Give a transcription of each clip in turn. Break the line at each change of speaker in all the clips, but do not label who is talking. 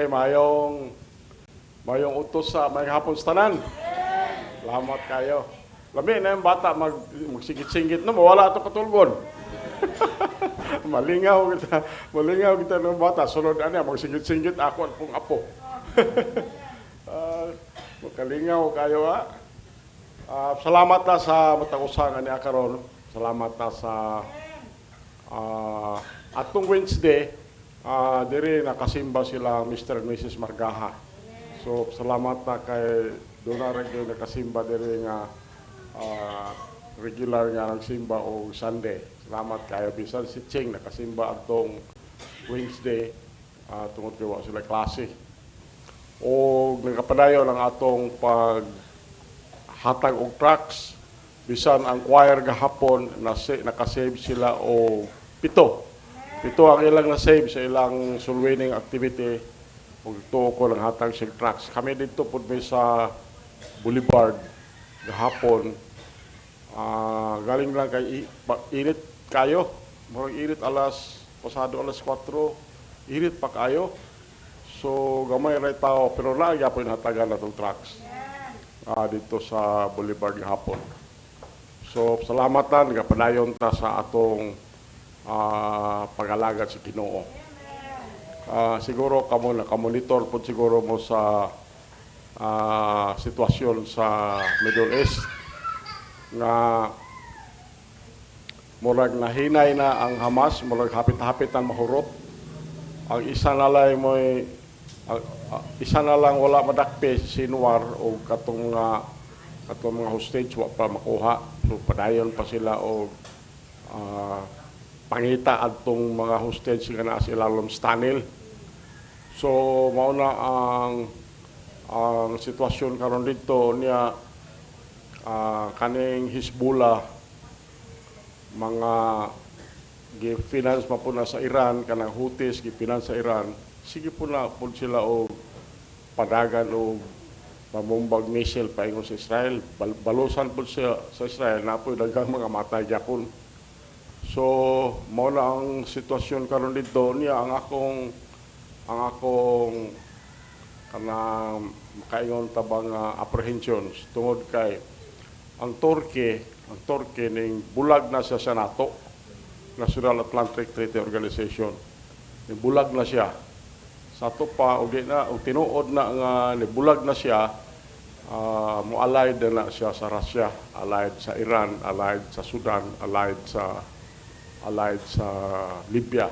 mayong utos sa may hapon sa tanan. Salamat kayo. Lami na yung bata magsigit-singit no, mawala ito katulgon. Malingaw kita ng bata. Sunod magsigit-singit ako at kong apo. Makalingaw kayo ha. Salamat na sa matag-usangan ni Akaron. Salamat na sa atong Wednesday, diri nakasimba sila Mr. and Mrs. Margaha. So, salamat na kay Donarag yung nakasimba diri nga regular nga nagsimba o Sunday. Salamat kayo. Bisan si Ching nakasimba atong Wednesday tungod kay wa sila klase. O nagapadayon ang atong paghatag og tracks. Bisan ang choir gahapon nakasave sila o 7 ang ilang na-save sa ilang soul winning activity. Kung ito ko lang hatag sa tracks. Kami dito po sa Boulevard gahapon. Galing lang kay init kayo. Murag init pasado alas 4. Init pa kayo. So gamay ray tao pero naagya po yung hatagan na itong tracks. Dito sa Boulevard gahapon. So salamatan, kapadayon ta sa atong pag-alagad sa Ginoo. Siguro kamo nakamonitor po siguro mo sa sitwasyon sa Middle East nga murag nahinay na ang Hamas, murag hapit-hapitan mahurot. Ang isa na lang wala madakpe si Sinwar o katong mga hostage wa pa makuha. So padayon pa sila o pangita adtong mga hostage nga naa sa ilalom sa tunnel. So mao na ang sitwasyon karon dito niya kaning Hezbollah mga gi-finance pa po na sa Iran, kanang Houthis gi-finance sa Iran. Sige po na po sila o padagan o pamumbag missile paingon sa Israel. Balusan po sa Israel na po daghang mga matay gyapon. So mao na ang sitwasyon karon dito niya ang akong kanang makaingon tabang apprehensions tungod kay ang Turkey ning bulag na siya sa NATO, National Atlantic Treaty Organization. Ning bulag na siya. Sa to pa og tinuod na nga bulag na siya, mo-allied na siya sa Russia, allied sa Iran, allied sa Sudan, allied sa Libya.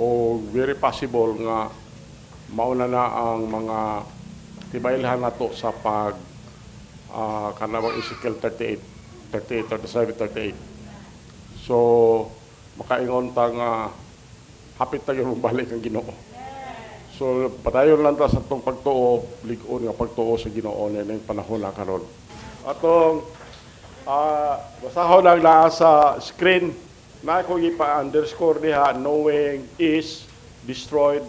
O very possible nga mauna na ang mga tibailhan nato sa kanawang Ezekiel 37, 38. So makaingon ta nga hapit ta gyud balik ang Ginoo. So padayon lang ta sa tong pagtuo, lig-on nga pagtuo sa Ginoo ning panahon na karon. Atong basahon lang naa sa screen na ko ipa-underscore diha, knowing is destroyed.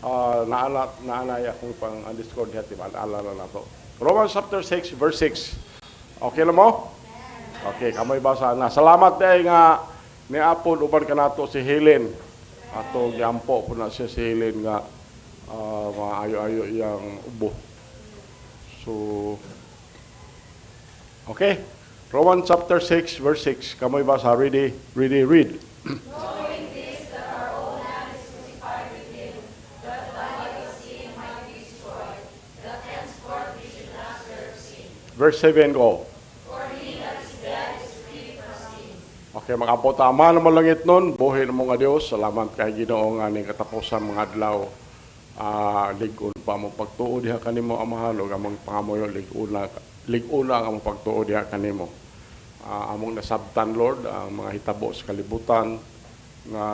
Naanay akong pang-underscore diha, maalala na to. Romans chapter 6 verse 6. Okay lang mo? Okay, kamoy basa na. Salamat day nga ni Apod uban kanato si Helen. Ato giampo po na siya si Helen nga maayo-ayo iyang ubo. So okay. Romans chapter 6 verse 6. Kamoy basa, ready, read.
Knowing this, that our old man is crucified with him, that the body of sin might be destroyed, that henceforth we should not serve sin.
Verse 7 go.
For he that is dead is free from sin.
Okay, mga apo, tama naman langit nun. Buhay na mga Diyos. Salamat kay Ginoo nga ning katapusan mga adlaw. Lig-on pa mo pagtuo diha kanimo amahan ug among pangamoyo lig-una ang among pagtuo diha kanimo. Among nasabtan Lord ang mga hitabo sa kalibutan nga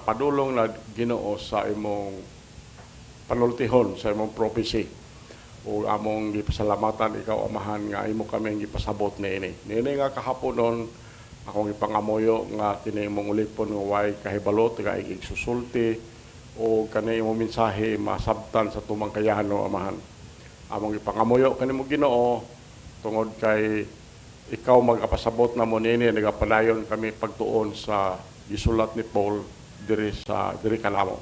padulong na Ginoo sa imong panultihon sa imong prophecy. O among gipasalamatan ikaw amahan nga imo kami gipasabot niini. Niini nga kahaponon akong ipangamoyo nga kini imong ulipon nga way kahibalo nga igsusulti o kani imong mensahe masabtan sa tumang kayano amahan. Among ipangamoyo kanimo Ginoo tungod kay ikaw mag-apasabot na mo nini nagapadayon kami pagtuon sa gisulat ni Paul diri kanamo.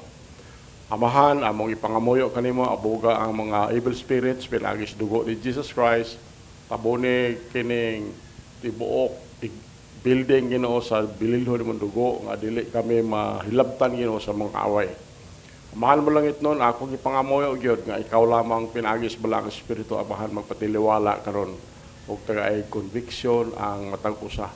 Amahan, among ipangamuyo kanimo, abuga ang mga evil spirits, pinagis dugo ni Jesus Christ, tabuni kining tibuok, building Ginoo sa bililhon mong dugo, nga dili kami mahilabtan Ginoo sa mga away. Amahan mo lang itnon, ako ipangamuyo gyud nga ikaw lamang pinagis balang espiritu, amahan magpatiliwala karon ug tagay conviction ang matang usa.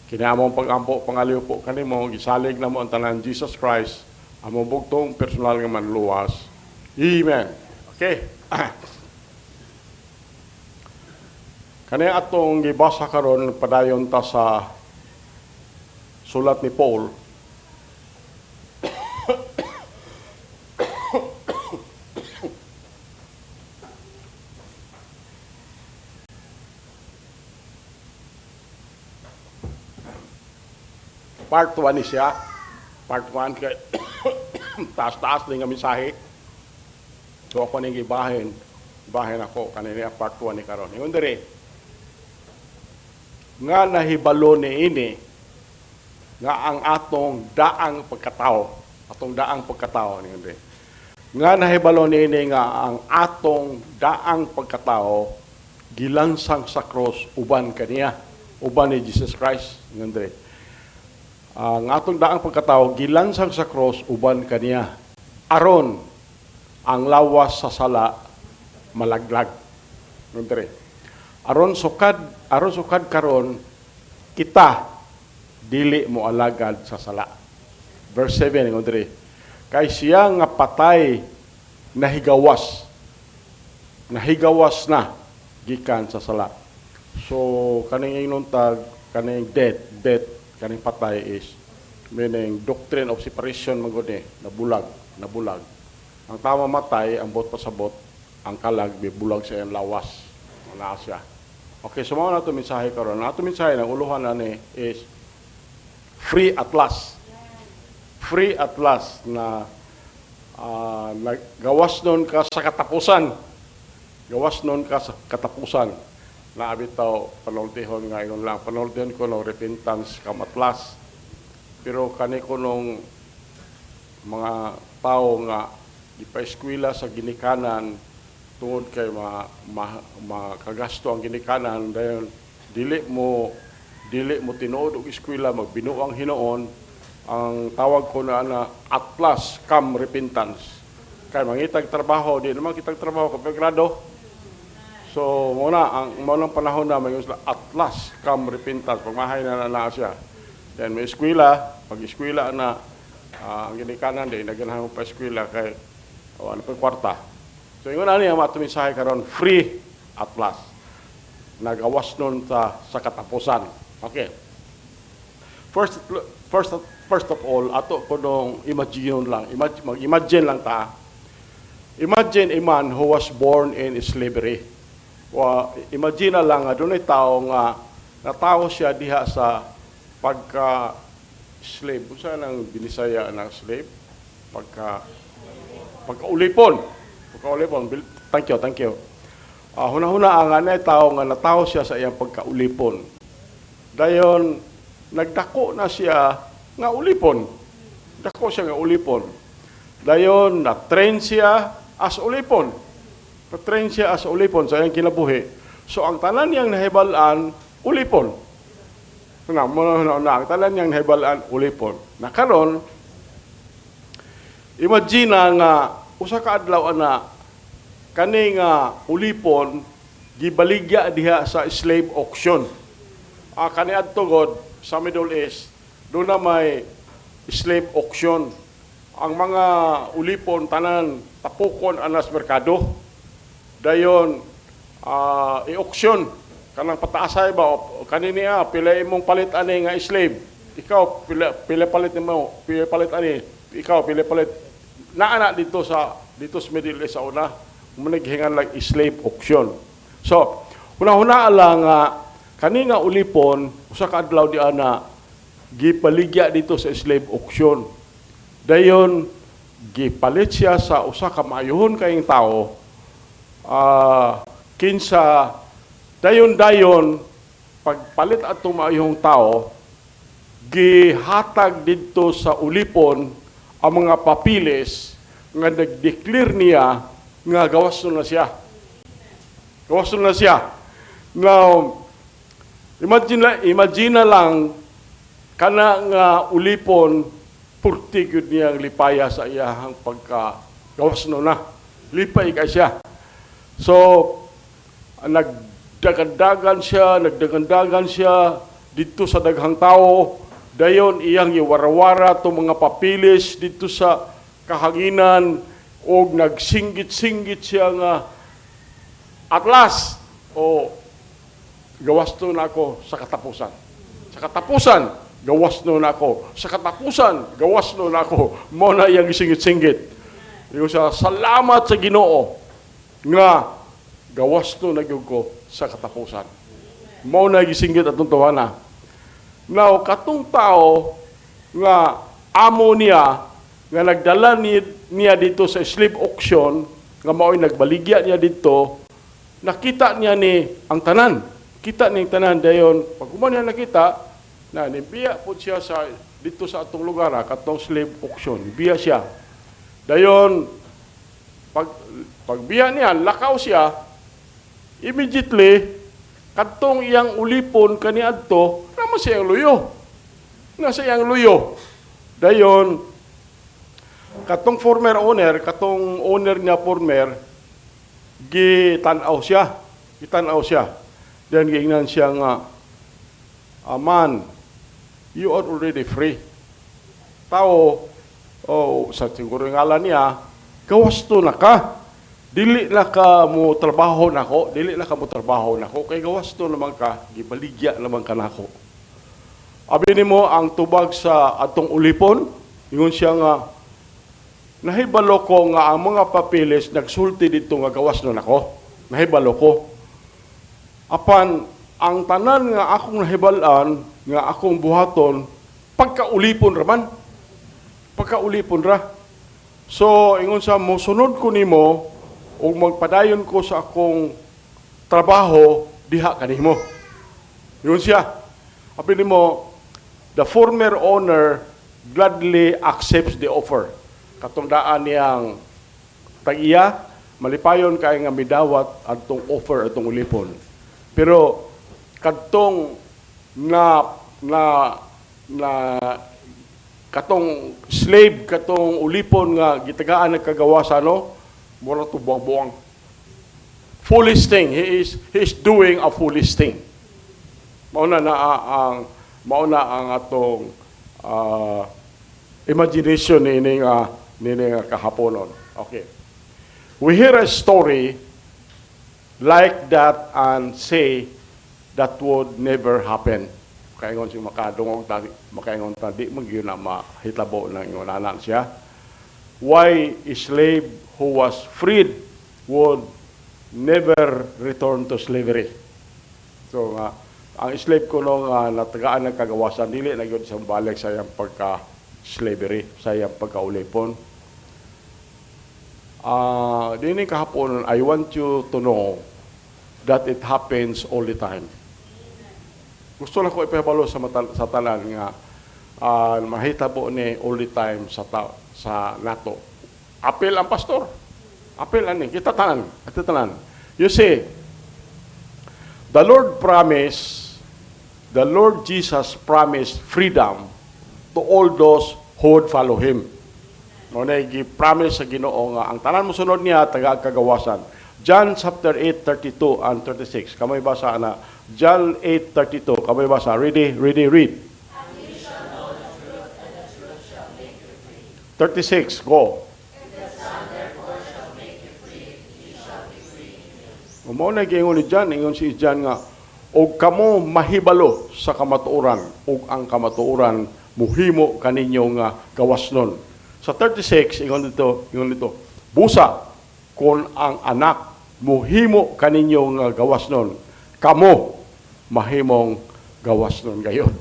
Kinaamong pag-ampo pangaliw po kanimo, gisalig na mo ang tanan Jesus Christ, among bugtong personal nga manluwas. Amen. Okay. Kani atong gibasa karon padayon ta sa sulat ni Paul. Part 1 ni siya. Part 1 kay taas-taas din nga mensahe. So ako ning ibahin ako kanina part 1 ni karon. Ingon diri nga nahibalo ni ini nga ang atong daang pagkatao ningon diri. Nga nahibalo ni ini nga ang atong daang pagkatao gilansang sa cross uban kaniya, uban ni Jesus Christ ningon diri. Ang atong daang pagkatao gilansang sa cross uban kaniya aron ang lawas sa sala malaglag. Ngunit aron sukad karon kita dili mo alagad sa sala. Verse 7 ngunit kay siya nga patay nahigawas na gikan sa sala. So kaning inuntag kaning death kaning patay is meaning doctrine of separation magud nabulag. Ang tama matay, ang bot pasabot, ang kalag bibulag sa iyang lawas. Wala siya. Okay, sumaw na ito mensahe karon. Ato mensahe ng uluhan na ni is free at last. Free at last na gawas nun ka sa katapusan. Na abitaw panultihon nga ingon lang. Panultihon ko ng repentance kam at last. Pero kani ko nung mga tao nga ipa-eskwela sa ginikanan tungod kay makagasto ang ginikanan dayon dili mo tinuod og eskwela magbinuang hinoon ang tawag ko na atlas come repentance kay mangitag trabaho di naman kitag trabaho kapag grado so muna panahon na may atlas come repentance pagmahay na siya then may eskwela pag eskwela na ang ginikanan di naganahan mo pa eskwela kay ano pa kwarta. So ingon ani ang ato mensahe karon free at last. Nagawas nun sa katapusan. Okay. First of all, ato ko nung imagine lang ta. Imagine a man who was born in slavery. Imagine lang nga dunay tawo nga natawo siya diha sa pagka slave. Unsa nang binisaya ng slave? Pagkaulipon. Thank you. Huna-huna ang anay tao nga natawo siya sa iyang pagkaulipon. Dayon nagdako na siya nga ulipon. Dako siya nga ulipon. Dayon na-train siya as ulipon. Sa iyang kinabuhi. So ang tanan niyang nahibalaan ulipon. Ang tanan niyang nahibalaan ulipon. Nakaron imagine nga usa ka adlaw ana kani nga ulipon gibaligya diha sa slave auction. Kani adto god sa Middle East do na may slave auction. Ang mga ulipon tanan tapukon anas merkado. Dayon i-auction kanang pataasay ba kanini pila imong palit ani nga slave. Ikaw pila palit nimo, pila palit ani, ikaw pila palit naana dito sa Middle East sa una managhingan lang slave auction. So una lang kani nga ulipon usa ka adlaw di ana gipaligya dito sa slave auction. Dayon gipalit siya sa usa ka maayuhon kayong tao kinsa dayon pagpalit atong maayuhong tao gihatag dito sa ulipon ang mga papilis nga nag-declare niya nga gawas na siya. Gawas na siya. Now, imagine na lang kana nga ulipon purti gyud niyang lipaya sa iyahang pagka gawas na. Lipay ka siya. So, nagdagandagan siya dito sa daghang tao. Dayon iyang iwarawara to mga papilis dito sa kahanginan o nagsinggit-singgit siya nga at last gawas na ako sa katapusan. Sa katapusan, gawas na ako. Sa katapusan, gawas na ako. Mo na iyang isingit-singgit. Yung sa salamat sa Ginoo nga gawas na gyud ko sa katapusan. Mo na gisingit atong tuwana. Now, katong tao nga amo niya nga nagdala niya dito sa slave auction nga mao'y nagbaligya niya dito, nakita niya ni ang tanan. Kita ni tanan dayon pag niya nakita na nibiya po siya dito sa atong lugar katong slave auction. Biya siya. Dayon pagbiya niya, lakaw siya, immediately kadtong iyang ulipon kaniadto, naman siya ang luyo. Nasa iyang luyo. Dayon, katong former owner, katong owner niya former, gitanaw siya. Gitanaw siya. Then giingnan siya nga, man, you are already free. Tao, sa siguro yung ngalan niya, gawas to na ka. Dili na ka mo trabaho nako, kay gawas to naman ka, gibaligya naman ka nako. Abi nimo ang tubag sa atong ulipon, ingon siya nga nahibalo ko nga ang mga papeles nagsulti dito nga gawas na nako. Nahibalo ko. Apan ang tanan nga akong nahibalan nga akong buhaton pagkaulipon raman. Pagkaulipon ra. So ingon sa mo sunod ko nimo o magpadayon ko sa akong trabaho, diha kanimo. Yun siya. Apin mo, the former owner gladly accepts the offer. Katungdaan niyang tag-iya, malipayon kay nga midawat atong offer atong ulipon. Pero katong katong slave, katong ulipon nga gitagaan ng kagawasan, no? Mura to buwang-buwang. Foolish thing. He is doing a foolish thing. Mauna ang atong imagination ni kahaponon. Okay. We hear a story like that and say that would never happen. Kaingon si makadungog makaingon tadi magyud na mahitabo ng ingonanan siya. Why a slave who was freed would never return to slavery. So, ang slave ko nung natagaan ng kagawasan, dili na yun siyang balik sa iyang pagka-slavery, sa iyang pagkaulipon. Dining kahapon, I want you to know that it happens all the time. Gusto lang ko ipahibalo sa tanan nga mahitabo ni all the time sa nato. Apel ang pastor. Apel ani kita tanan. You see, the Lord Jesus promised freedom to all those who would follow Him. Muna gi-promise sa Ginoo nga ang tanan mosunod niya taga kagawasan. John chapter 8:32 and 36. Kamay basa na John 8:32. Kamay basa. Ready, read. 36, go. Umaw na giingon ni John, ingon si John nga, og kamo mahibalo sa kamatuoran, og ang kamatuoran muhimo kaninyo nga gawasnon. Sa 36, ingon dito, busa kon ang anak muhimo kaninyo nga gawasnon, kamo mahimong gawasnon gayon.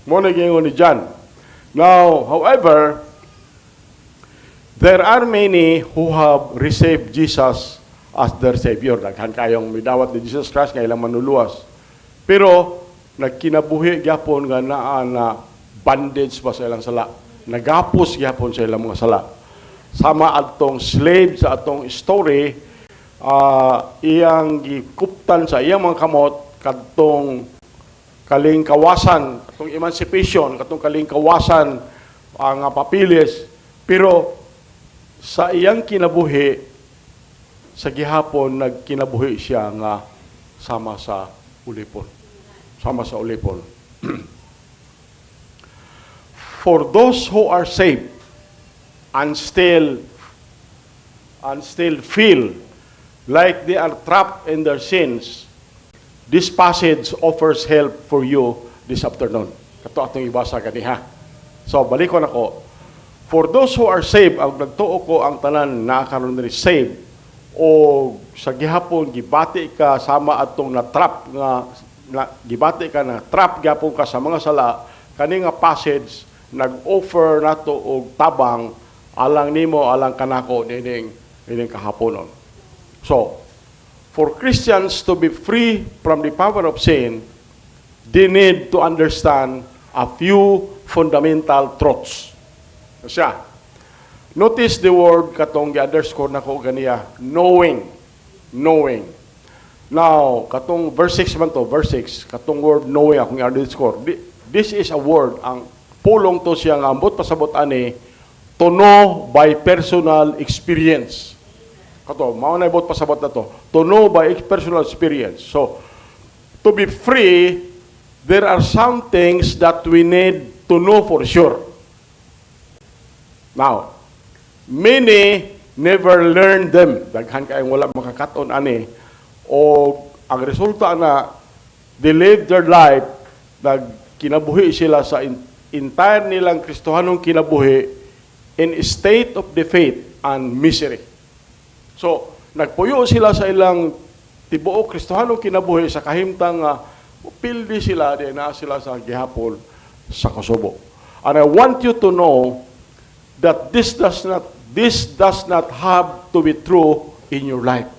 Mo na giingon ni John. Now, however, there are many who have received Jesus as their Savior. Daghan kayong midawat ni Jesus Christ nga ilang manuluwas. Pero nagkinabuhi gyapon nga naa na bandage pa sa ilang sala. Nagapos gyapon sa ilang mga sala. sama atong slave sa atong story, iyang gikuptan sa iyang mga kamot kadtong kalingkawasan, katong emancipation, katong kalingkawasan ang papilis, pero sa iyang kinabuhi sa gihapon nagkinabuhi siya nga sama sa ulipon. Sama sa ulipon. For those who are saved and still feel like they are trapped in their sins, this passage offers help for you this afternoon. Kato atong ibasa ganiha. So, balik ko na ko. For those who are saved, ang nagtuo ko ang tanan na karon diri saved, o sa gihapon gibati ka sama atong na-trap gibati ka na trap gyapon ka sa mga sala, kani nga passage nag-offer nato og tabang alang nimo alang kanako nining kahaponon. So, for Christians to be free from the power of sin, they need to understand a few fundamental truths. Siya. Notice the word katong gi-underscore nako ganiya, knowing. Knowing. Now, katong verse 6 man to, verse 6, katong word knowing akong i-underscore. This is a word, ang pulong to siya nga ambot pasabot ani, to know by personal experience. Kato, mao na ibot pasabot na to. To know by personal experience. So, to be free, there are some things that we need to know for sure. Now, many never learn them. Daghan kayong wala makakaton ani. O ang resulta na, they live their life, kinabuhi sila sa entire nilang Kristohanong kinabuhi in a state of defeat and misery. So, nagpuyo sila sa ilang tibuok Kristohanong kinabuhi sa kahimtang pildi sila, di na sila sa gihapon sa Kosovo. And I want you to know that this does not have to be true in your life.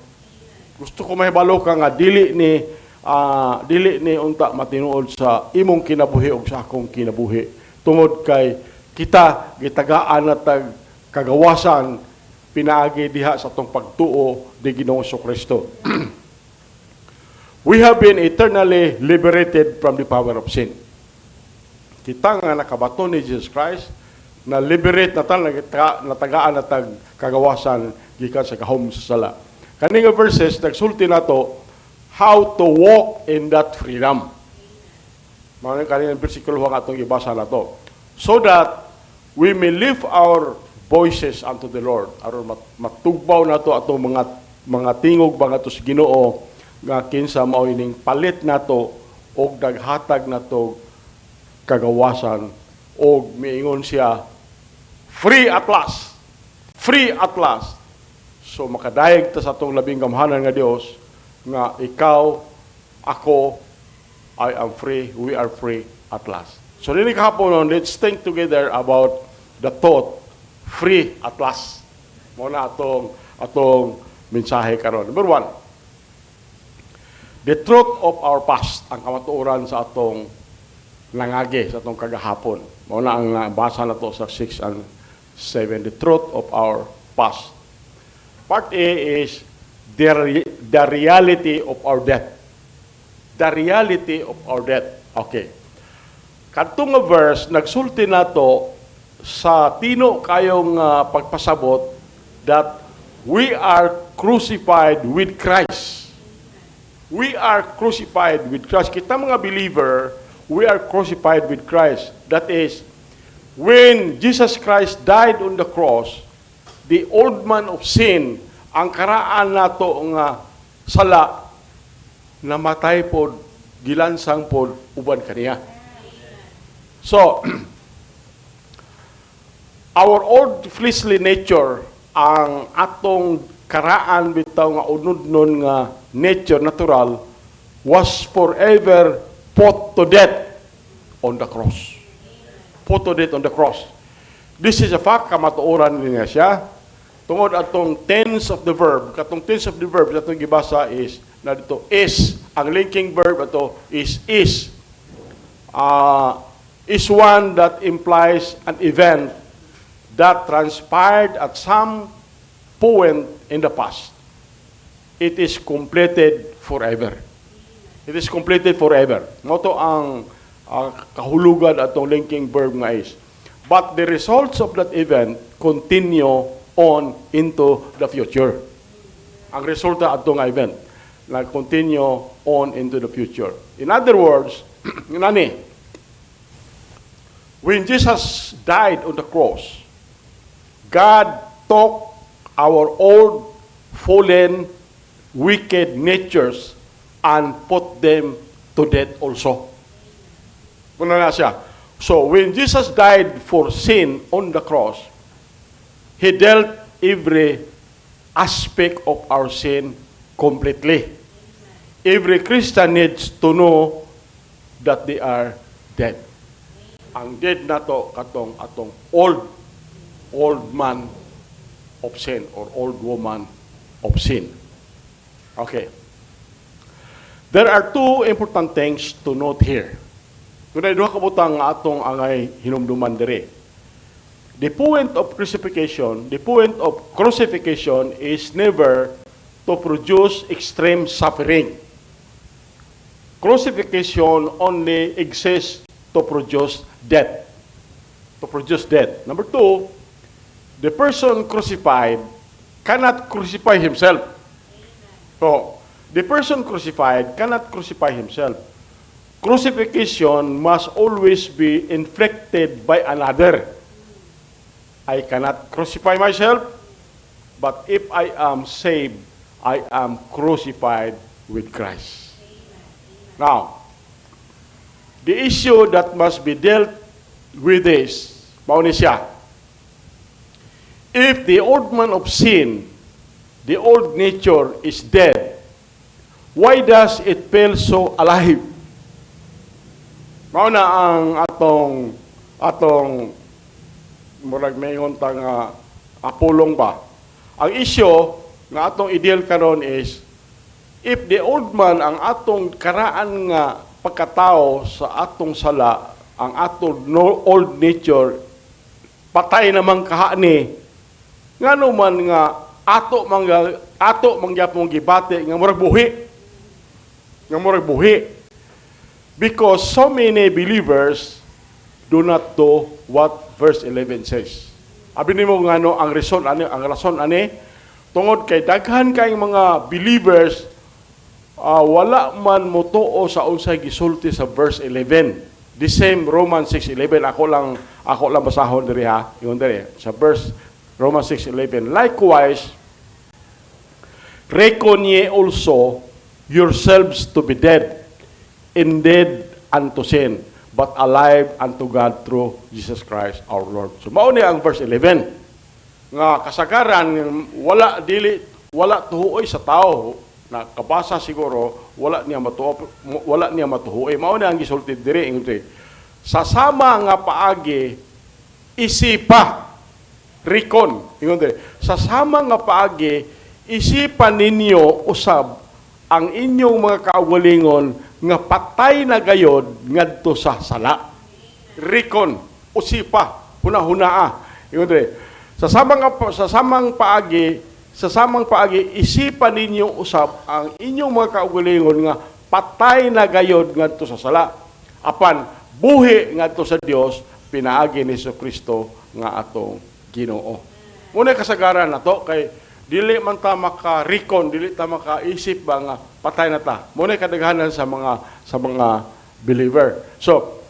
Gusto ko mahibalo ka nga dili ni unta matinuod sa imong kinabuhi o sa akong kinabuhi. Tungod kay kita gitagaan na tag kagawasan pinaagi diha sa tong pagtuo di Ginoong Kristo. We have been eternally liberated from the power of sin. Kita nga nakabaton ni Jesus Christ, na liberate na tal natagaan na tag kagawasan gikan sa gahom sa sala. Kani nga verses nagsulti nato how to walk in that freedom. Mao kani nga bersikulo nga atong ibasa nato. So that we may lift our voices unto the Lord. Aron matugbaw nato atong mga tingog ba nga to sa Ginoo nga kinsa mao ining palit nato og daghatag nato kagawasan og miingon siya free at last. Free at last. So makadayeg ta sa atong labing gamhanan nga Dios nga ikaw, ako, I am free, we are free at last. So nini kahapon, let's think together about the thought, free at last. Muna atong mensahe karon. Number 1, the truth of our past, ang kamatuoran sa atong nangagi, sa atong kagahapon. Muna ang basa na to sa 6 and 7, the truth of our past. Part A is the reality of our death. The reality of our death. Okay. Kadtong nga verse, nagsulti nato sa tino kayong pagpasabot that we are crucified with Christ. We are crucified with Christ. Kita mga believer, we are crucified with Christ. That is, when Jesus Christ died on the cross, the old man of sin, ang karaan nato nga sala, namatay pod, gilansang pod, uban kaniya. So, our old fleshly nature, ang atong karaan bitaw nga unod-non nga nature, natural, was forever put to death on the cross. Put to death on the cross. This is a fact, kamatuoran niya siya. Tungod atong tense of the verb, katong tense of the verb atong gibasa is na dito is, ang linking verb ato is is one that implies an event that transpired at some point in the past, it is completed forever. It is completed forever. Moto ang kahulugan atong linking verb nga is. But the results of that event continue on into the future. Ang resulta atong event na continue on into the future. In other words, nani, when Jesus died on the cross, God took our old, fallen, wicked natures and put them to death also. Muna na siya. So, when Jesus died for sin on the cross, He dealt every aspect of our sin completely. Every Christian needs to know that they are dead. Ang dead na to katong atong old man of sin or old woman of sin. Okay. There are two important things to note here. Tunay duha ka butang nga atong angay hinumduman diri. The point of crucifixion is never to produce extreme suffering. Crucifixion only exists to produce death. Number two, the person crucified cannot crucify himself. So, the person crucified cannot crucify himself. Crucifixion must always be inflicted by another. I cannot crucify myself, but if I am saved, I am crucified with Christ. Now, the issue that must be dealt with is, mauni siya, if the old man of sin, the old nature is dead, why does it feel so alive? Mauna ang atong murag mayon tang apulong ba. Ang issue nga atong ideal karon is if the old man ang atong karaan nga pagkatao sa atong sala, ang atong old nature patay namang kahani, ngano man nga ato mangyapong gibati nga murag buhi. Because so many believers do not do what verse 11 says. Abi nimo ngano ang rason ani tungod kay daghan kay mga believers wala man motuo sa unsay gisulti sa verse 11. The same Romans 6:11 ako lang basahon diri ha. Ingon diri sa verse Romans 6:11. Likewise, reckon ye also yourselves to be dead, indeed unto sin, but alive unto God through Jesus Christ our Lord. So mao ni ang verse 11 nga kasagaran wala tuhoy sa tao na kabasa siguro wala niya matuhoy. Mao ni ang gisulti diri ingon sa sama nga paagi isipa rikon ingon diri sa sama nga paagi isipan ninyo usab ang inyong mga kaugalingon nga patay na gayod ngadto sa sala. Rikon, usipa, hunahunaa. Ingon diri, sa samang paagi, isipan ninyo usab ang inyong mga kaugalingon nga patay na gayod ngadto sa sala. Apan buhi ngadto sa Dios pinaagi ni Jesucristo nga atong Ginoo. Muna kasagaran nato kay dili man ta maka-recon, dili ta makaisip ba nga patay na ta. Muna kadaghanan sa mga believer. So,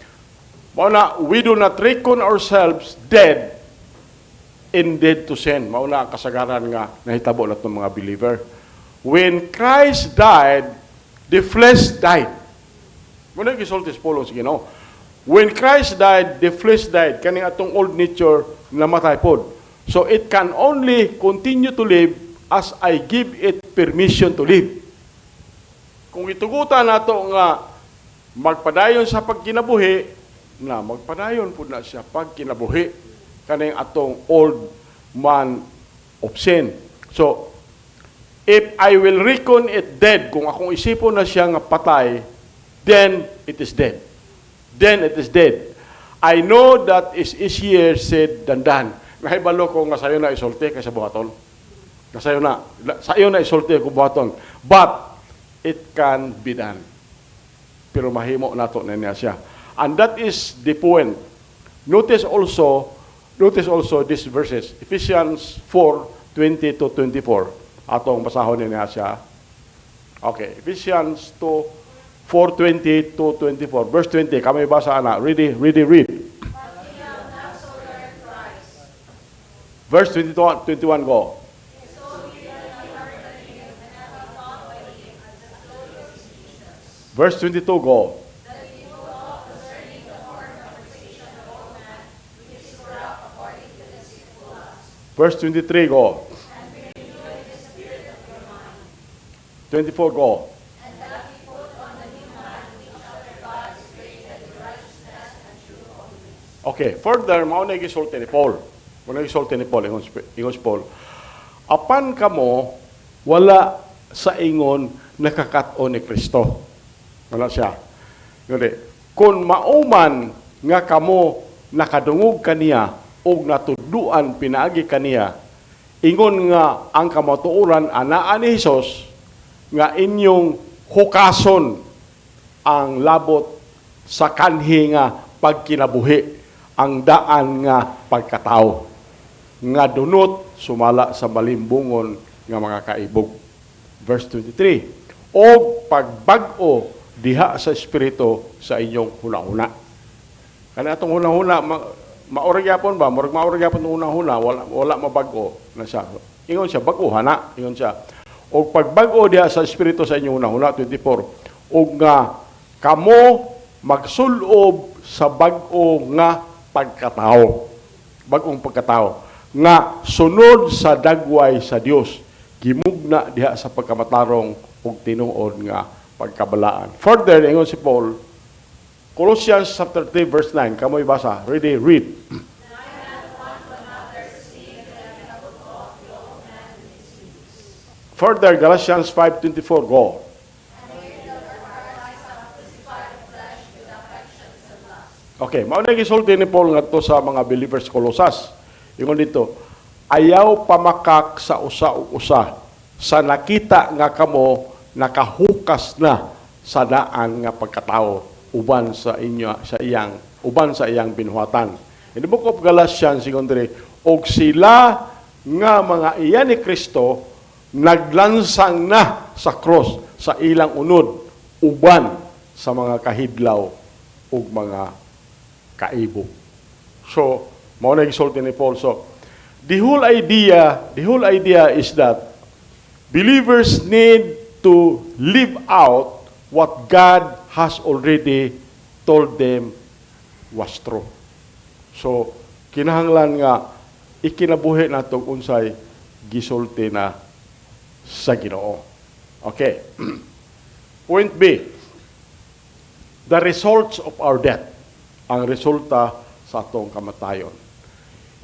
mauna, we do not reckon ourselves dead indeed to sin. Mauna ang kasagaran nga nahitabo nato mga believer. When Christ died, the flesh died. Muna gisultis Paulo sige no. When Christ died, the flesh died. Kaning atong old nature namatay pod. So it can only continue to live as I give it permission to live. Kung itugutan nato nga magpadayon sa pagkinabuhi, na magpadayon po na siya pagkinabuhi kaning atong old man of sin. So, if I will reckon it dead, kung akong isipon na siya nga patay, then it is dead. Then it is dead. I know that is easier said than done. Nahibalo ko nga sayo na isulti kaysa buhaton. Nga sayo na isulti ko buhaton. But, it can be done. Pero mahimo nato na niya siya. And that is the point. Notice also these verses. Ephesians 4:20 to 24. Atong basahon niya siya. Okay, Ephesians 4:20 to 24. Verse 20, kami basa na. Ready, read. Verse 21, go. Verse 22, go. Verse 23, go. 24, go. Okay, further, mauna gisulti ni Paul. Mauna gisulti ni Paul, ingon si Paul. Apan kamo, wala sa ingon nakakaton ni Kristo. Wala siya. Ngunit, kung mauman nga kamo nakadungog kaniya o natuduan pinaagi kaniya, ingon nga ang kamatuoran anaan ni Hesus nga inyong hukason ang labot sa kanhi nga pagkinabuhi, ang daan nga pagkatao, nga dunot sumala sa malimbungon nga mga kaibog. Verse 23, o pagbag-o diha sa Espiritu sa inyong huna-huna. Kaya itong huna-huna, mauragyapon ba? Mauragyapon itong huna-huna, wala mabag-o na siya. Ingon siya, bag-o-hana. Ingon siya, o pagbag-o diha sa Espiritu sa inyong huna-huna, 24, o nga kamo magsulob sa bag-o nga pagkatao. Bag-ong pagkatao. Nga sunod sa dagway sa Dios. Gimugna diha sa pagkamatarong ug tinuod nga pagkabalaan. Further, ingon si Paul, Colossians chapter 3 verse 9. Kamoy basa. Ready, read. Further, Galatians 5:24, go. Okay, mauna gisulti ni Paul ngadto sa mga believers Colosas. Ingon dito, ayaw pamakak sa usa-usa sa nakita nga kamo nakahukas na sa daan nga pagkatao uban sa iyang binuhatan. In the book of Galatians, ingon diri, og sila nga mga iya ni Kristo naglansang na sa cross sa ilang unod uban sa mga kahidlaw ug mga kaibog. So, mao na gisulti ni Paul. So, the whole idea is that believers need to live out what God has already told them was true. So, kinahanglan nga ikinabuhi nato unsay gisulti na sa Ginoo. Okay. Point B. The results of our death. Ang resulta sa atong kamatayon.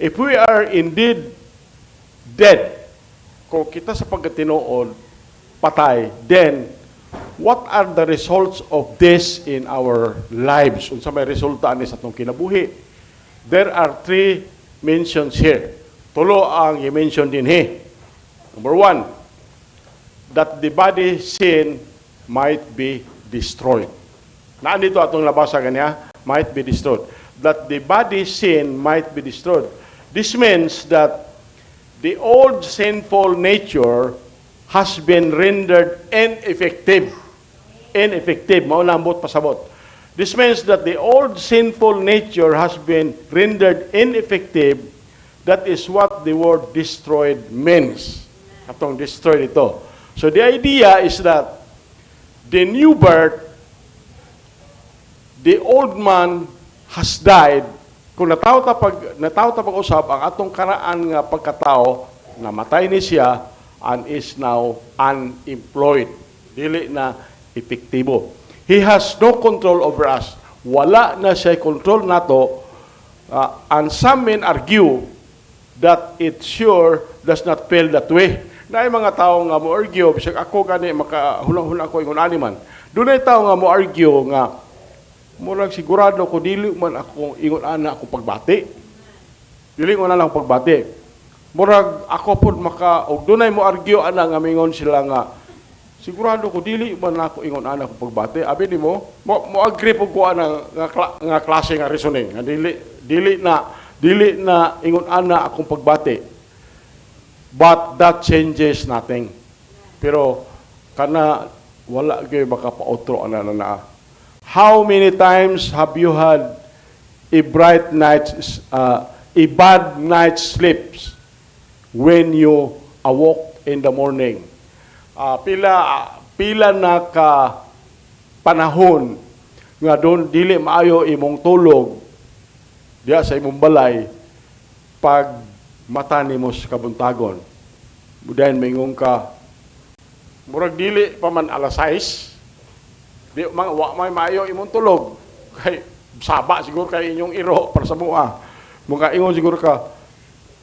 If we are indeed dead, kung kita sa pagkatinuod, patay, then what are the results of this in our lives? Unsa may resulta ani sa atong kinabuhi? There are 3 mentions here. Tulo ang i-mention din he. Number 1, that the body sin might be destroyed. Naan dito atong nabasa kaniya? Might be destroyed. That the body sin might be destroyed. This means that the old sinful nature has been rendered ineffective. Ineffective. Maulambot pasabot. This means that the old sinful nature has been rendered ineffective. That is what the word destroyed means. Atong destroyed ito. So the idea is that the new birth, the old man has died. Kung nataw ta pag-usap ang atong karaan nga pagkatao, namatay ni siya and is now unemployed. Dili na epektibo. He has no control over us. Wala na siya control nato. And some men argue that it sure does not feel that way. Na mga tao nga mo argue, bisag ako gani makahulang-hulang ko ingon animan. Dunay tao nga mo argue nga murag sigurado ko dili man ako ingon ana ako pagbati. Dili ko na lang pagbati. Murag ako pod og dunay mo argue ana nga mingon sila nga sigurado ko dili man ako ingon ana ko pagbati. Abi nimo mo agree pud ko ana nga klase nga reasoning. Nga dili na ingon ana akong pagbati. But that changes nothing. Pero kana wala gyud makapautro ana na. How many times have you had a bad night's sleeps when you awoke in the morning? Pila na ka panahon nga doon dili maayo imong tulog diya sa imong balay pag mata nimo sa kabuntagon. Budayon mingon ka murag dili pa man alas 6. Di wa may maayo imong tulog. Kay saba siguro kay inyong iro para sa mua. Mga ingon siguro ka,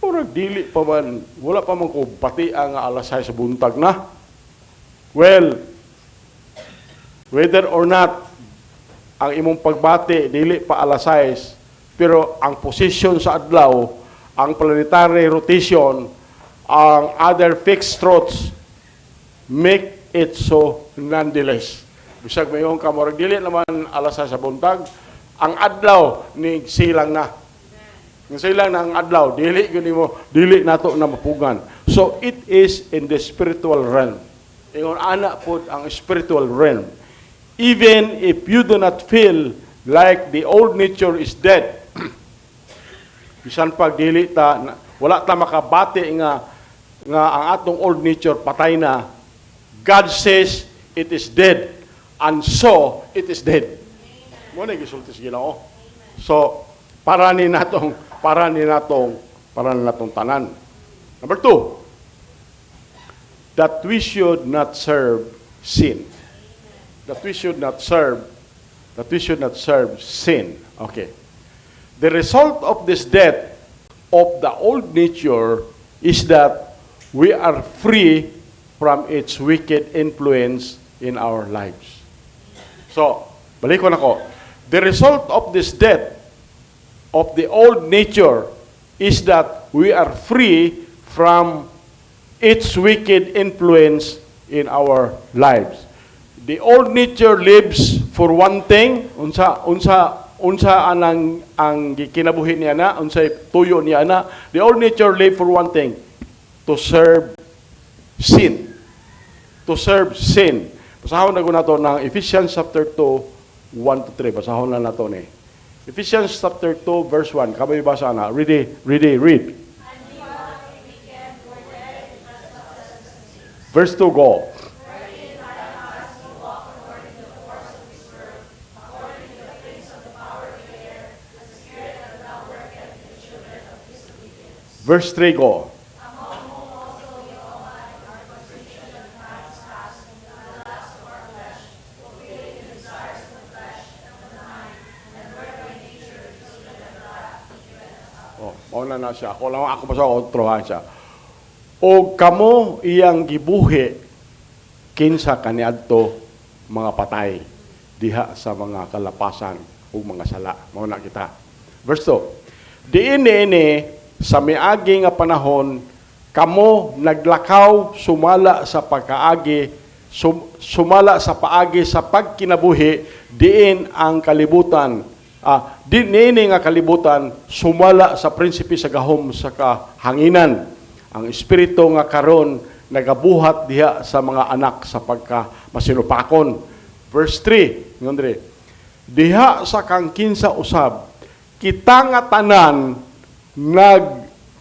murag dili pa man, wala pa man ko pati ang alas 6 sa buntag na. Well, whether or not ang imong pagbati dili pa alas 6, pero ang position sa adlaw, ang planetary rotation, ang other fixed truths make it so nonetheless. Bisag mayon ka murag dili naman alas 6 sa buntag, ang adlaw ni silang na. Ng silang na ang adlaw, dili nato na mapugan. So it is in the spiritual realm. Ingon ana pod ang spiritual realm. Even if you do not feel like the old nature is dead, bisan pag dili ta wala ta makabati nga ang atong old nature patay na, God says it is dead, and so it is dead. Mo na gisulti sa Ginoo. So para ni natong tanan. Number 2, that we should not serve sin. That we should not serve sin. Okay. The result of this death of the old nature is that we are free from its wicked influence in our lives. So, balik ko na ko. The result of this death of the old nature is that we are free from its wicked influence in our lives. The old nature lives for one thing, unsa ang kinabuhi niya na, unsay tuyo niya na. The old nature live for one thing, to serve sin. To serve sin. Basahon na ko na to ng Ephesians chapter 2, 1-3. Basahon na to ni. Ephesians chapter 2, verse 1. Kamay basa na. Read. Verse 2, go. Verse 3, go. Mauna na siya. Ako pa sa kontrohan siya. O kamo iyang gibuhi kinsa kaniadto mga patay diha sa mga kalapasan o mga sala. Mauna kita. Verse 2. Diini sa miagi nga panahon kamo naglakaw sumala sa pagkaagi sumala sa paagi sa pagkinabuhi diin ang kalibutan dinini nga kalibutan sumala sa prinsipe sa gahom sa kahanginan. Ang espiritu nga karon nagabuhat diha sa mga anak sa pagka-masinupakon. Verse 3, ngondre. Diha sa kang kinsa usab kita nga tanan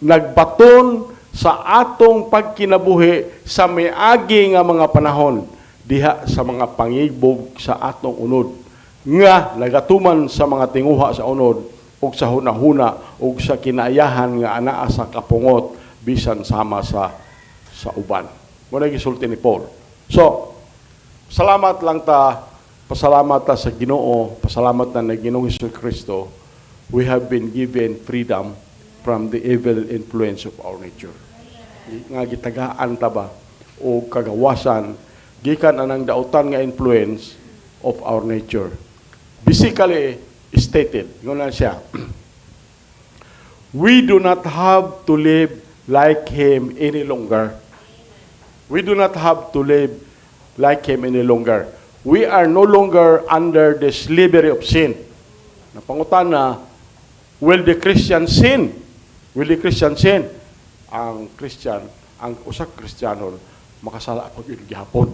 nagbaton sa atong pagkinabuhi sa miagi nga mga panahon diha sa mga pangibog sa atong unod nga nagatuman sa mga tinguha sa unod ug sa hunahuna ug sa kinaayahan nga anaa sa kapungot bisan sama sa uban. Muna gisulti ni Paul. So, pasalamat ta sa Ginoo, pasalamat na Ginoong Jesucristo. We have been given freedom from the evil influence of our nature. Nga gitagaan ta ba o kagawasan gikan anang dautan nga influence of our nature. Basically stated, yun lang siya. we do not have to live like him any longer. We do not have to live like him any longer. We are no longer under the slavery of sin. Napangutana, will the Christian sin? Will the Christian sin? Ang Christian, ang usak Kristiyano, makasala pag yun gihapon.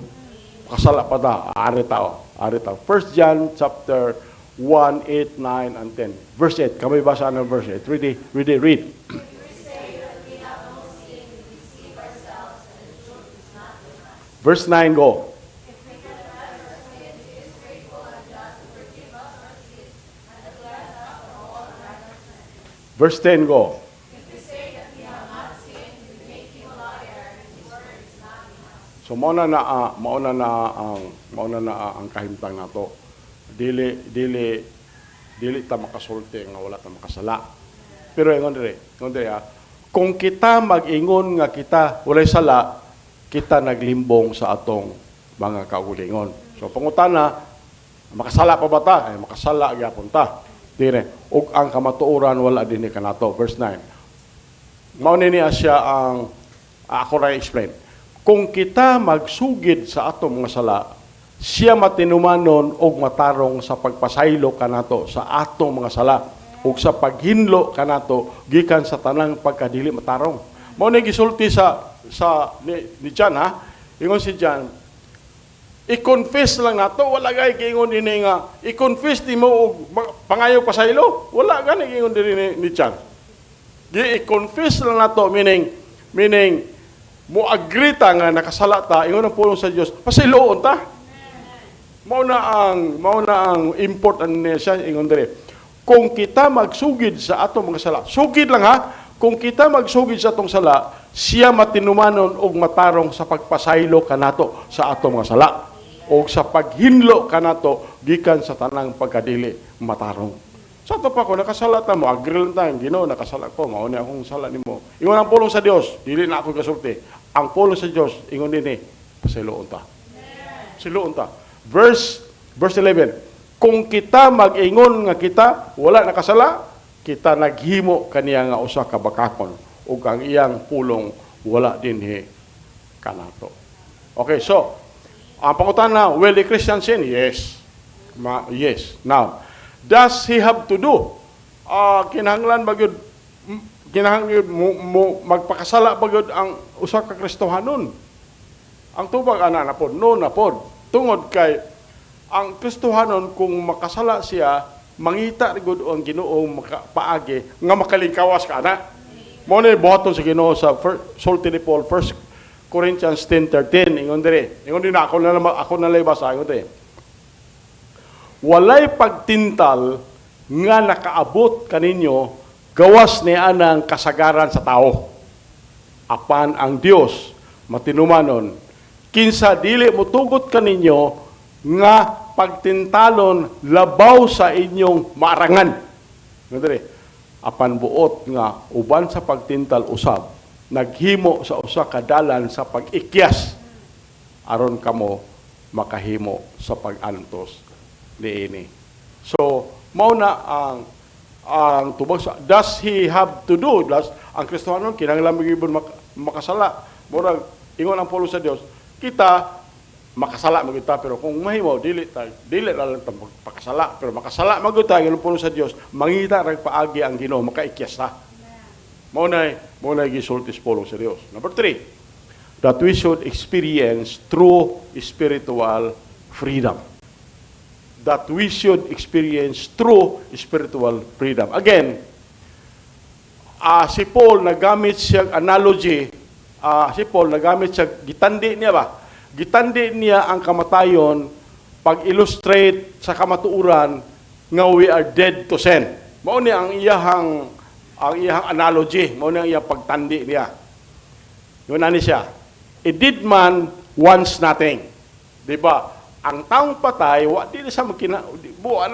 Makasala pa ta, ari tao. 1 John chapter 1, 8, 9, and 10. Verse 8. Kami basa ng verse 8. Read. Verse 9, go. Verse 10, go. So mauna na ang kahimtang nato. Dili ta makasulti nga wala ta makasala. Pero ingon dire, kung kita mag-ingon nga kita walay sala, kita naglimbong sa atong mga kaugalingon. So pangutana, makasala pa ba ta? Makasala gyapon ta. Dire, ug ang kamatuoran wala dinhi kanato. Verse 9. Mao ni siya ang ako ra explain. Kung kita magsugid sa atong mga sala, siya matinumanon og matarong sa pagpasaylo kanato sa atong mga sala ug sa paghinlo kanato gikan sa tanang pagkadili matarong. Mao ni gisulti sa ni John, ha. Ingon si John, i-confess lang nato, wala gay giingon dinhi nga i-confess nimo og pangayo pasaylo, wala gani giingon dinhi ni John. I-confess lang nato meaning mo agree ta nga nakasala ta, ingon ang pulong sa Dios, pasayloon ta. Mao na ang important niya siya, ingon dire. Kung kita magsugid sa atong mga sala, sugid lang ha, kung kita magsugid sa atong sala, siya matinumanon og matarong sa pagpasaylo kanato sa atong mga sala o sa paghinlo kanato gikan sa tanang pagkadili matarong. Sa ato pa ko nakasala ta mo, agree lang ta, Ginoo nakasala ko, mao ni akong sala nimo. Ingon ang pulong sa Dios, dili na ako kasulti. Ang pulong sa Dios, ingon dinhi, pasayloon ta. Siloon ta. Verse 11. Kung kita mag-ingon nga kita wala nakasala, kita naghimo kaniya nga usa ka bakakon ug ang iyang pulong wala dinhi kanato. Okay, so ang pangutana, will the Christian sin? Yes. Yes. Now, does he have to do? Kinahanglan ba gyud mo magpakasala ba gyud ang usa ka Kristohanon? Ang tubag ana na pod, no na pod. Tungod kay ang Kristohanon kung makasala siya, mangita gud ang Ginoo paagi nga makalingkawas ka ana. Mo ni buhaton sa Ginoo sa sulti ni Paul 1 Corinthians 10:13 ingon dire. Ingon din ako na lay basa ingon dire. Walay pagtintal nga nakaabot kaninyo gawas ni anang kasagaran sa tao. Apan ang Dios matinumanon kinsa dili motugot kaninyo nga pagtintalon labaw sa inyong maarangan. Ngandre, apan buot nga uban sa pagtintal usab naghimo sa usa ka dalan sa pag-ikyas aron kamo makahimo sa pag-antos niini. So, mao na ang tubag sa does he have to do? Ang Kristohanon kinahanglan magibon makasala. Murag ingon ang pulo sa Dios, kita makasala magita pero kung mahimo dili ra lang ta pakasala pero makasala magita ang pulo sa Dios, mangita rag paagi ang Ginoo makaikyas ta. Mao na gisulti sa pulo sa Dios. Number 3, that we should experience true spiritual freedom. That we should experience true spiritual freedom. Again, si Paul nagamit siyang analogy, gitandi niya ba? Gitandi niya ang kamatayon pag-illustrate sa kamatuuran nga we are dead to sin. Mao ni ang iyahang analogy, mao ni ang iyang pagtandi niya. Yun ani siya. A dead man wants nothing. Di ba? Ang taong patay, di na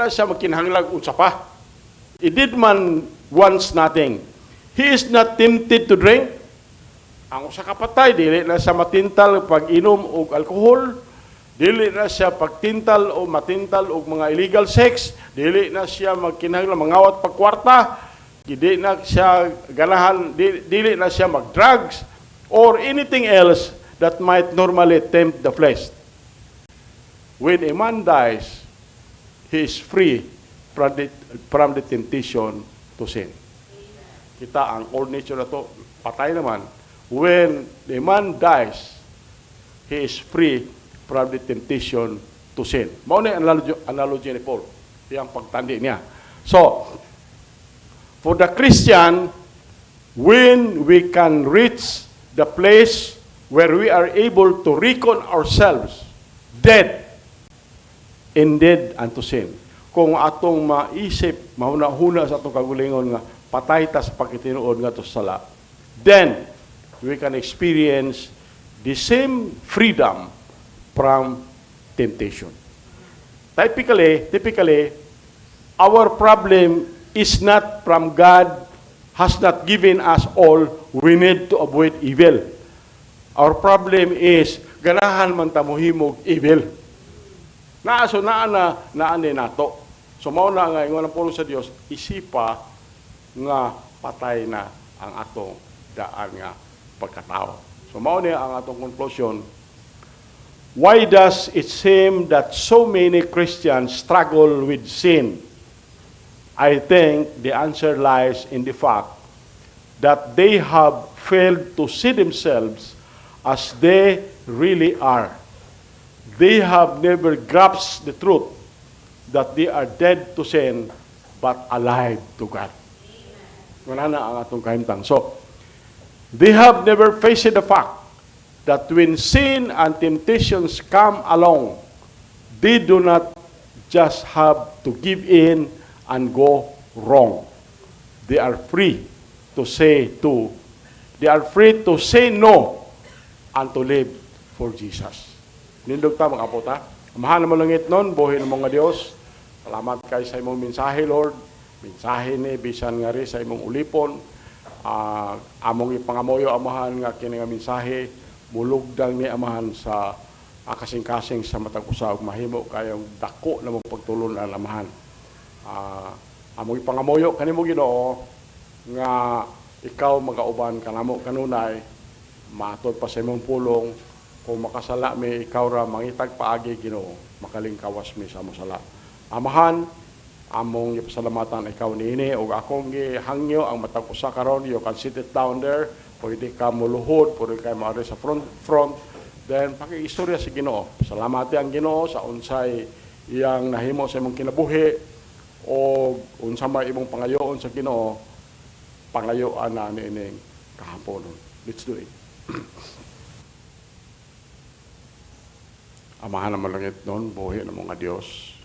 siya magkinahanglag unsa pa. A dead man wants nothing. He is not tempted to drink. Ang usa ka patay, dili na siya matintal pag-inom og alcohol, dili na siya pagtintal o matintal og mga illegal sex, dili na siya magkinahanglan mangawat pag kwarta, Di na siya ganahan, dili na siya mag-drugs or anything else that might normally tempt the flesh. When a man dies, he is free from the temptation to sin. Kita ang old nature na to, patay naman. When a man dies, he is free from the temptation to sin. Mao na analogy ni Paul. Iyang pagtandi niya. So, for the Christian, when we can reach the place where we are able to reckon ourselves dead, indeed unto sin. Kung atong maisip, mahuna-huna sa atong kagulingon nga patay ta sa pagkitinuod nga to sala, then we can experience the same freedom from temptation. Typically, our problem is not from God, has not given us all we need to avoid evil. Our problem is, ganahan man ta mohimog evil. Naaso naani nato. So mao na nga ingon ang pulo sa Dios, isipa nga patay na ang atong daan nga pagkatao. So mao ni ang atong conclusion. Why does it seem that so many Christians struggle with sin? I think the answer lies in the fact that they have failed to see themselves as they really are. They have never grasped the truth that they are dead to sin but alive to God. Wala na ang atong kahimtang. So, they have never faced the fact that when sin and temptations come along, they do not just have to give in and go wrong. They are free to say no and to live for Jesus. Nindog ta mga kapota. Amahan mo langit nun, buhay ng mga Diyos. Salamat kay sa imong mensahe, Lord. Mensahe ni bisan nga ri sa imong ulipon. Among ipangamoyo amahan nga kini nga mensahe mulugdang ni amahan sa kasing-kasing sa matag usa ug mahimo kayong dako na mong pagtulon ang amahan. Among ipangamoyo kanimo Ginoo nga ikaw magauban kanamo kanunay matod pa sa imong pulong kung makasala mi ikaw ra mangitag paagi Ginoo makalingkawas mi sa among sala. Amahan among ipasalamatan ikaw niini ug akong gihangyo ang matag usa karon you can sit it down there pwede ka muluhod pwede ka maari sa front then pakiistorya sa Ginoo. Salamati ang Ginoo sa unsay iyang nahimo sa imong kinabuhi o unsa may imong pangayoon sa Ginoo pangayoan na niining kahapon. Let's do it. Amahan naman langit nun, buhi ng mga Diyos.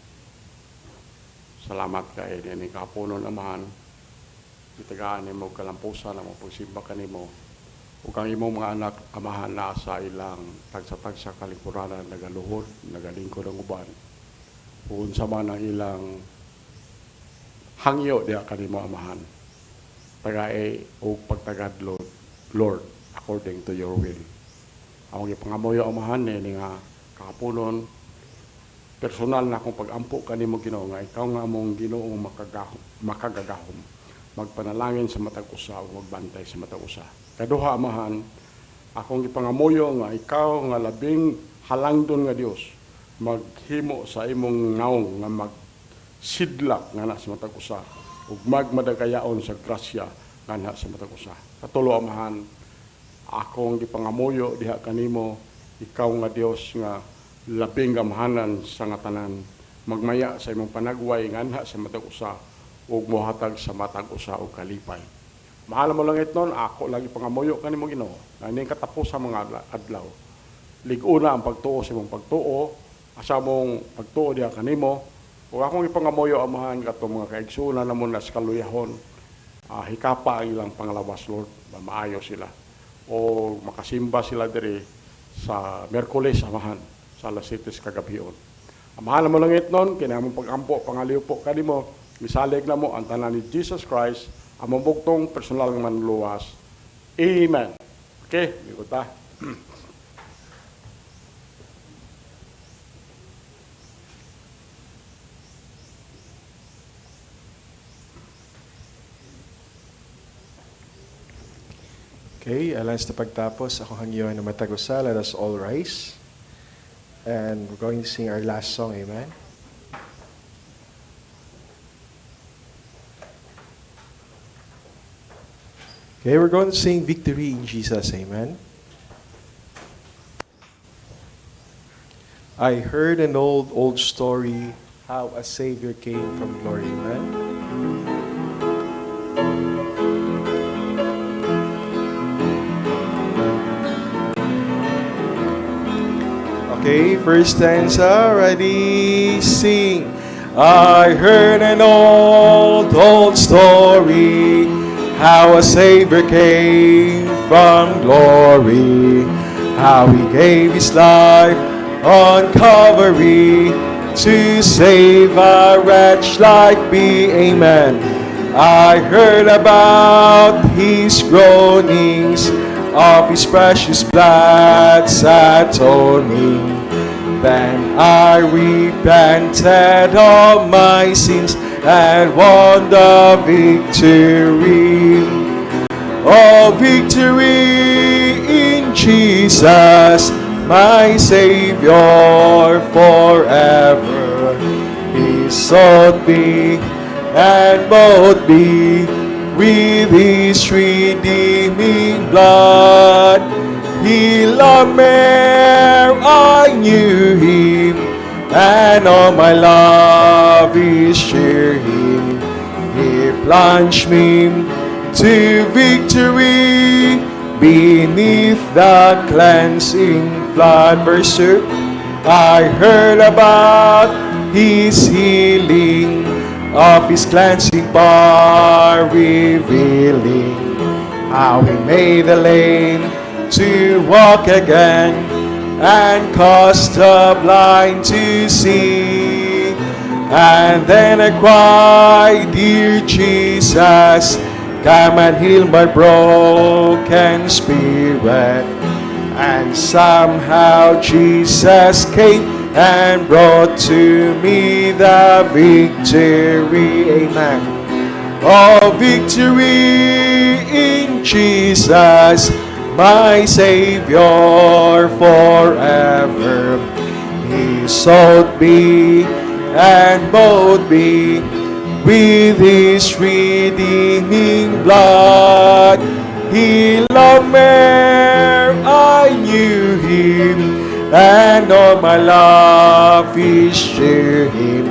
Salamat kay niining kahapon amahan. Itagaan mo kalampusan ang pagsimba kanimo. Ug ang imong mga anak amahan na sa ilang tagsa-tagsa kalingkuranan nagaluhod, nagalingkod ang uban. Kung sa man ang ilang hangyo diha kanimo amahan. Tagae o pagtagad Lord according to your will. Ang ipangamoyo amahan ni nga kahaponon personal na akong pag-ampo kanimo Ginoo nga ikaw nga among Ginoo makagagahom. Magpanalangin sa matag usa ug magbantay sa matag usa. Kaduha amahan akong ipangamoyo nga ikaw nga labing halangdon nga Dios maghimo sa imong naong nga sidlak nga na sa matag usa ug magmadagayaon sa grasya nga na sa matag usa. Katulo amahan akong gipangamuyo diha kanimo ikaw nga Dios nga labing gamahanan sa nga tanan magmaya sa imong panagway nga na sa matag usa ug mohatag sa matag usa og kalipay. Mahal mo lang itnon ako lagi pangamuyo kanimo Ginoo. Aning katapos sa mga adlaw. Lig-una ang pagtuo sa imong pagtuo asa mong pagtuo diha kanimo. Kung akong ipangamoyo amahan kato mga kaigsunan namon na sa kaluyahon, hikapa ang ilang panglawas, Lord, maayo sila. O makasimba sila diri sa Merkules amahan, sa alas 7 kagabion. Amahan mo langit nun, kinamong pag-ampo, pangaliw po kanimo, misalig na mo ang tanan ni Jesus Christ, among bugtong personal ng manluwas. Amen. Okay, ikot ta.
Okay, alas na pagtapos, ako hangyon na matagusa, let us all rise. And we're going to sing our last song, amen? Okay, we're going to sing Victory in Jesus, amen? I heard an old story, how a Savior came from glory, amen? Okay, first stanza, ready, sing. I heard an old story, how a Savior came from glory, how he gave his life on Calvary to save a wretch like me, amen. I heard about his groanings, of his precious blood's atoning. Then I repented of my sins and won the victory. Oh, victory in Jesus, my Savior forever. He sought me and bought me with his redeeming blood. He loved me ere I knew him, and all my love is cheer him. He plunged me to victory beneath the cleansing flood. Verse 2, I heard about his healing, of his cleansing power revealing, how he made the lame to walk again and caused the blind to see. And then I cried, dear Jesus, come and heal my broken spirit. And somehow Jesus came and brought to me the victory, amen. Oh, victory in Jesus, my Savior forever. He sought me and bought me with his redeeming blood. He loved me ere I knew him, and all my love is cheer him.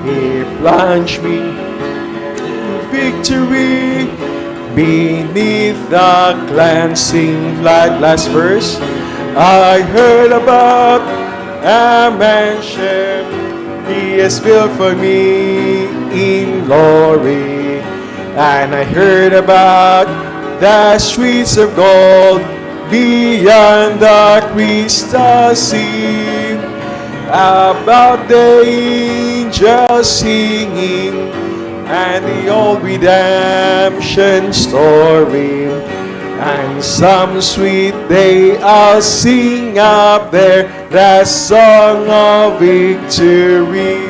He plunged me to victory beneath the cleansing flood. Last verse. I heard about a mansion he has built for me in glory, and I heard about the streets of gold beyond the crystal sea, about the angels singing and the old redemption story. And some sweet day I'll sing up there the song of victory.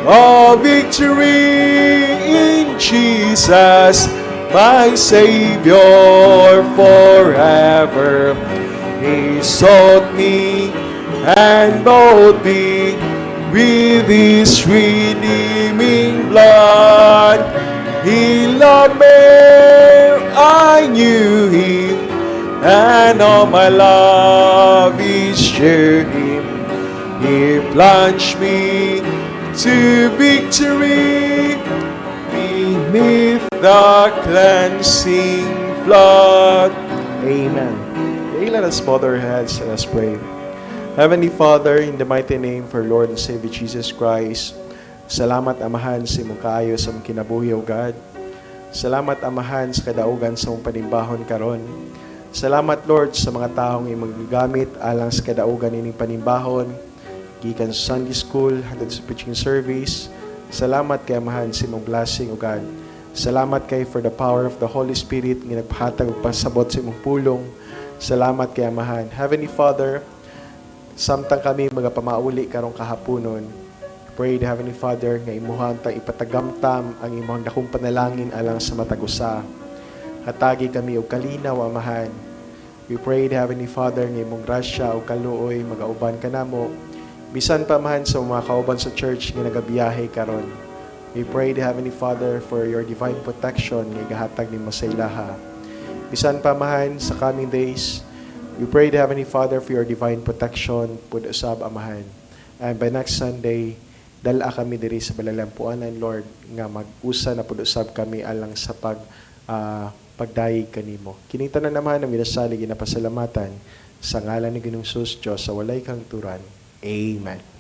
Oh, victory in Jesus, my Savior forever. He sought me and bought me with his redeeming blood. He loved me, I knew him, and all my love is cheer him. He plunged me to victory beneath the cleansing flood. Amen. Okay, let us bow our heads and let's pray. Heavenly Father, in the mighty name for Lord and Savior Jesus Christ, salamat Amahan sa imong kaayo sa imong kinabuhi, O God. Salamat Amahan sa kadaugan sa imong panimbahon karon. Salamat Lord sa mga taong imong gigamit alang sa kadaugan ining panimbahon, gikan sa Sunday School hangtod sa preaching service. Salamat kay Amahan sa imong blessing, O God. Salamat kay for the power of the Holy Spirit nga nagpahatag og pasabot sa imong pulong. Salamat kay Amahan. Heavenly Father, samtang kami magapamauli karong kahaponon, pray the Heavenly Father nga imuhang tang ipatagamtam ang imong dakong panalangin alang sa matagusa. Hatagi kami og kalinaw, Amahan. We pray, Heavenly Father, ng imong grasya o kaluoy, magauban ka namo. Bisan pa, Amahan, sa mga kauban sa church nga nagabiyahe karon. We pray, Heavenly Father, for your divine protection nga igahatag nimo sa ilaha. Bisan pa, Amahan, sa coming days, we pray, Heavenly Father, for your divine protection, pud usab, Amahan. And by next Sunday, dala kami diri sa Balalampuanan, Lord, nga mag-usa na pud usab kami alang sa pagdayeg kanimo. Kining tanan naman ang minasalig ginapasalamatan sa ngalan ni Ginoong Hesus Dios sa walay kang turan. Amen.